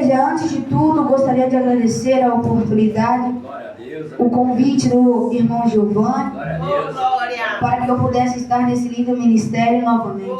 Igreja, antes de tudo, gostaria de agradecer a oportunidade, o convite do irmão Giovanni, para que eu pudesse estar nesse lindo ministério novamente.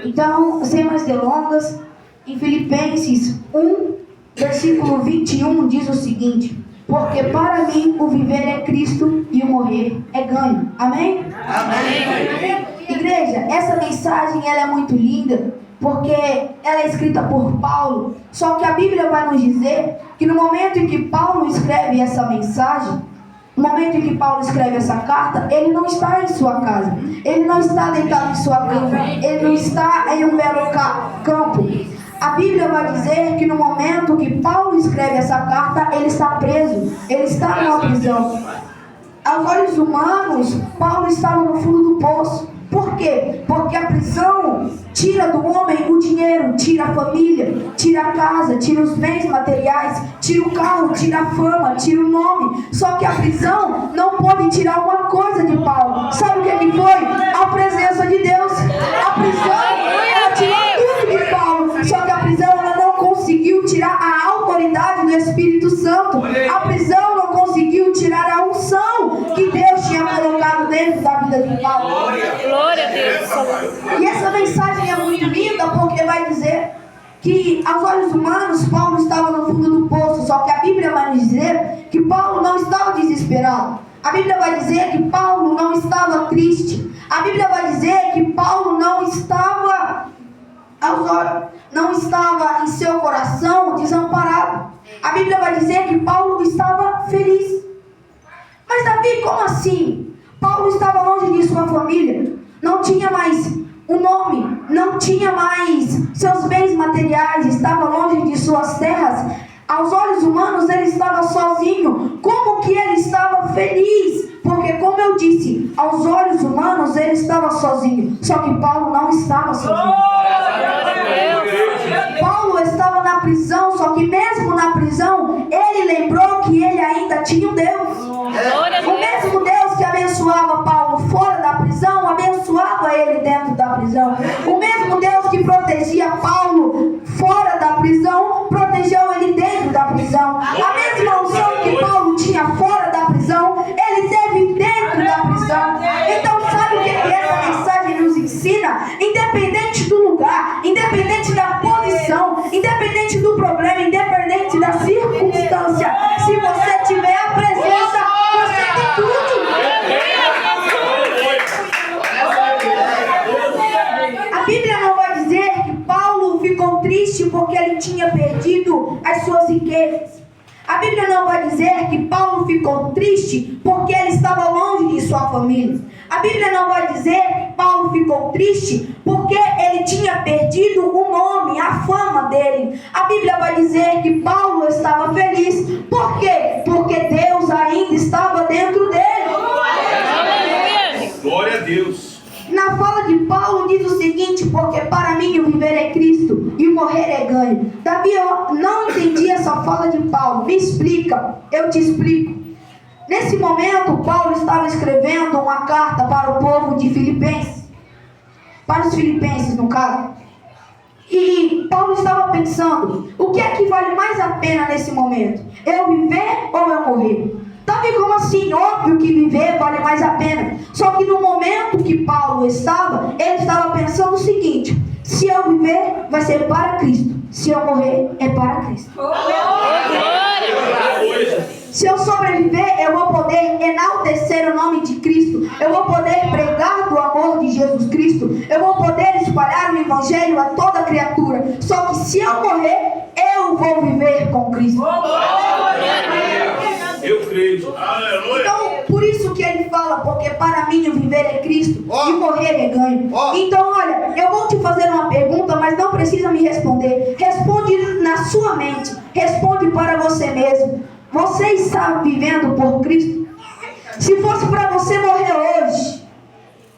Então, sem mais delongas, em Filipenses 1, versículo 21, diz o seguinte: porque para mim o viver é Cristo e o morrer é ganho. Amém? Amém. Igreja, essa mensagem ela é muito linda, porque ela é escrita por Paulo. Só que a Bíblia vai nos dizer que no momento em que Paulo escreve essa mensagem, no momento em que Paulo escreve essa carta, ele não está em sua casa, ele não está deitado em sua cama, ele não está em um belo campo. A Bíblia vai dizer que no momento que Paulo escreve essa carta, ele está preso, ele está numa prisão. Aos olhos humanos, Paulo estava no fundo do poço. Por quê? Porque a prisão tira do homem o dinheiro, tira a família, tira a casa, tira os bens materiais, tira o carro, tira a fama, tira o nome. Só que a prisão não pode tirar uma coisa de Paulo. Sabe o que foi? A presença de Deus. A prisão ela tirou tudo de Paulo. Só que a prisão ela não conseguiu tirar a autoridade do Espírito Santo. A prisão não conseguiu tirar a unção que Deus tinha colocado dentro da vida de Paulo. Glória a Deus. E essa mensagem é muito linda, porque vai dizer que aos olhos humanos Paulo estava no fundo do poço. Só que a Bíblia vai nos dizer que Paulo não estava desesperado. A Bíblia vai dizer que Paulo não estava triste. A Bíblia vai dizer que Paulo não estava em seu coração desamparado. A Bíblia vai dizer que Paulo estava feliz. Mas Davi, como assim? Paulo estava longe de sua família, não tinha mais um nome, não tinha mais seus bens materiais, estava longe de suas terras. Aos olhos humanos ele estava sozinho. Como que ele estava feliz? Porque, como eu disse, aos olhos humanos ele estava sozinho. Só que Paulo não estava sozinho. Paulo estava na prisão, só que mesmo na prisão ele lembrou que ele ainda tinha um Deus. O mesmo Deus que abençoava Paulo fora da prisão, abençoava ele dentro da prisão. O mesmo Deus que protegia Paulo fora da prisão, protegeu ele dentro da prisão. A mesma unção que Paulo tinha fora da prisão, ele teve dentro da prisão. Então, sabe o que essa mensagem nos ensina? Independente do lugar, independente da posição, independente do problema, independente da circunstância, se você tiver a presença, você tem tudo. A Bíblia não vai dizer que Paulo ficou triste porque ele tinha perdido as suas riquezas. A Bíblia não vai dizer que Paulo ficou triste porque ele estava longe de sua família. A Bíblia não vai dizer que Paulo ficou triste porque ele tinha perdido o nome, a fama dele. A Bíblia vai dizer que Paulo estava feliz. Por quê? Porque Deus ainda estava dentro dele. Glória a Deus. Na fala de Paulo diz o seguinte: porque para mim o viver é Cristo e o morrer é ganho. Davi, eu não entendi essa fala de Paulo. Me explica, eu te explico. Nesse momento, Paulo estava escrevendo uma carta para o povo de Filipenses, para os filipenses no caso. E Paulo estava pensando: o que é que vale mais a pena nesse momento? Eu viver ou eu morrer? Davi, como assim? Óbvio que viver vale mais a pena. Só que no momento que Paulo estava, ele estava pensando o seguinte: se eu viver, vai ser para Cristo. Se eu morrer, é para Cristo. Se eu sobreviver, eu vou poder enaltecer o nome de Cristo. Eu vou poder pregar do amor de Jesus Cristo. Eu vou poder espalhar o Evangelho a toda criatura. Só que se eu morrer, eu vou viver com Cristo. Eu creio. Então, por isso que ele fala: porque para mim o viver é Cristo e morrer é ganho. Então, olha, eu vou te fazer uma pergunta, mas não precisa me responder. Responde na sua mente. Responde para você mesmo. Você está vivendo por Cristo? Se fosse para você morrer hoje,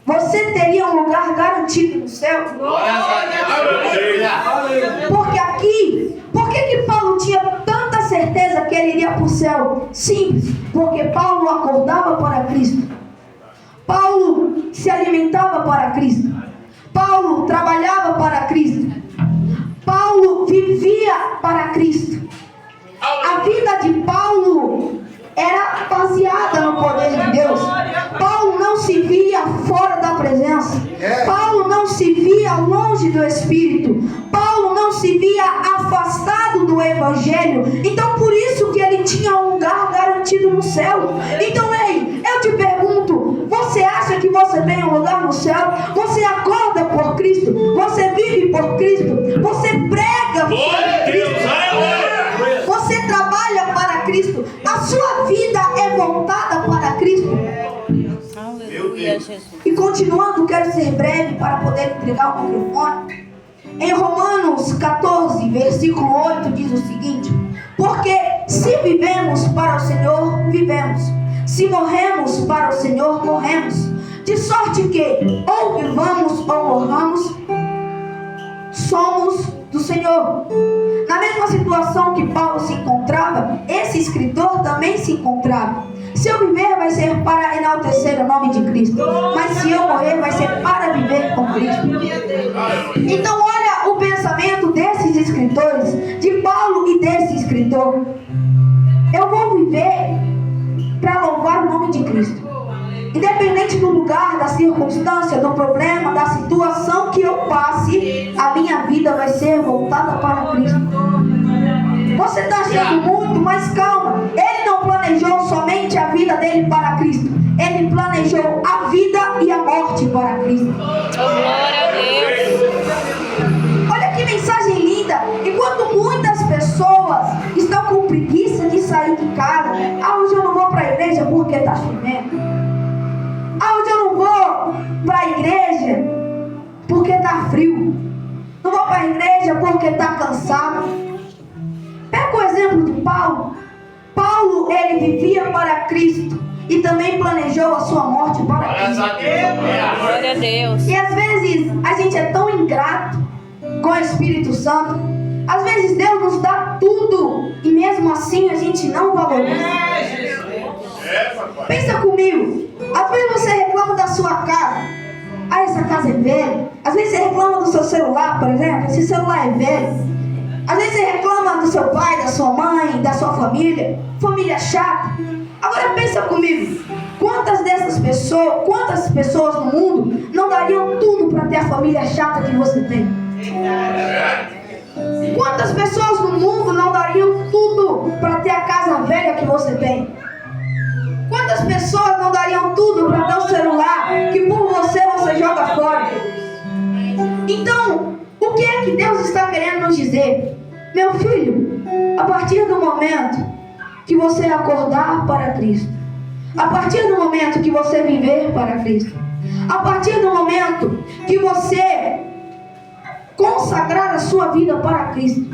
você teria um lugar garantido no céu? Porque aqui, por que Paulo tinha tanta certeza que ele iria para o céu? Simples, porque Paulo acordava para Cristo. Paulo se alimentava para Cristo. Paulo trabalhava para Cristo. Paulo vivia para via longe do Espírito. Paulo não se via afastado do Evangelho. Então por isso que ele tinha um lugar garantido no céu. Então ei, eu te pergunto, você acha que você tem um lugar no céu? Você acorda por Cristo? Você vive por Cristo? Você prega por Cristo? Você trabalha para Cristo? A sua vida é voltada para Cristo? Aleluia, Jesus. E continuando, quero ser breve para poder entregar o microfone. Em Romanos 14, versículo 8, diz o seguinte: porque se vivemos para o Senhor, vivemos. Se morremos para o Senhor, morremos. De sorte que, ou vivamos ou morramos, somos do Senhor. Na mesma situação que Paulo se encontrava, esse escritor também se encontrava. Se eu viver, vai ser para enaltecer o nome de Cristo. Mas se eu morrer, vai ser para viver com Cristo. Então olha o pensamento desses escritores, de Paulo e desse escritor. Eu vou viver para louvar o nome de Cristo. Independente do lugar, da circunstância, do problema, da situação que eu passe, a minha vida vai ser voltada para Cristo. Você está achando muito, mas calma. Ele não planejou somente a vida dele para Cristo. Ele planejou a vida e a morte para Cristo. Glória a Deus. Olha que mensagem linda. Enquanto muitas pessoas estão com preguiça de sair de casa. Hoje eu não vou para a igreja porque está chovendo. Hoje eu não vou para a igreja porque está frio. Não vou para a igreja porque está cansado. Pega o exemplo de Paulo. Paulo, ele vivia para Cristo e também planejou a sua morte para Cristo. Glória a Deus. E às vezes a gente é tão ingrato com o Espírito Santo. Às vezes Deus nos dá tudo e mesmo assim a gente não valoriza. Pensa comigo. Às vezes você reclama da sua casa. Ah, essa casa é velha. Às vezes você reclama do seu celular, por exemplo. Esse celular é velho. Às vezes você reclama do seu pai, da sua mãe, da sua família. Família chata. Agora pensa comigo. Quantas pessoas no mundo não dariam tudo para ter a família chata que você tem? Quantas pessoas no mundo não dariam tudo para ter a casa velha que você tem? Quantas pessoas não dariam tudo para ter o celular que por você joga fora? Então, o que é que Deus está querendo nos dizer? Meu filho, a partir do momento que você acordar para Cristo, a partir do momento que você viver para Cristo, a partir do momento que você consagrar a sua vida para Cristo,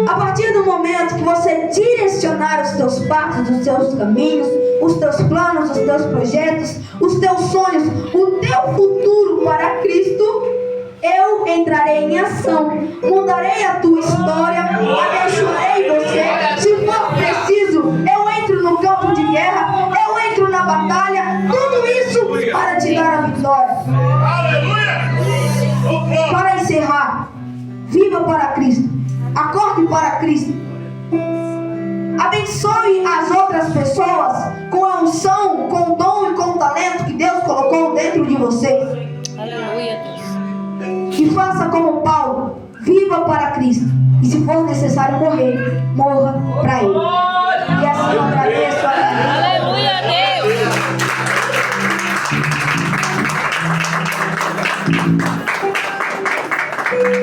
a partir do momento que você direcionar os teus passos, os teus caminhos, os teus planos, os teus projetos, os teus sonhos, o teu futuro para Cristo, eu entrarei em ação, mudarei a tua história, abençoarei você. Se for preciso, eu entro no campo de guerra, eu entro na batalha, tudo isso para te dar a vitória. Para encerrar, viva para Cristo, acorde para Cristo, abençoe as outras pessoas com a unção, com o dom e com o talento que Deus colocou dentro de você. Aleluia, Deus. E faça como Paulo, viva para Cristo. E se for necessário morrer, morra para Ele.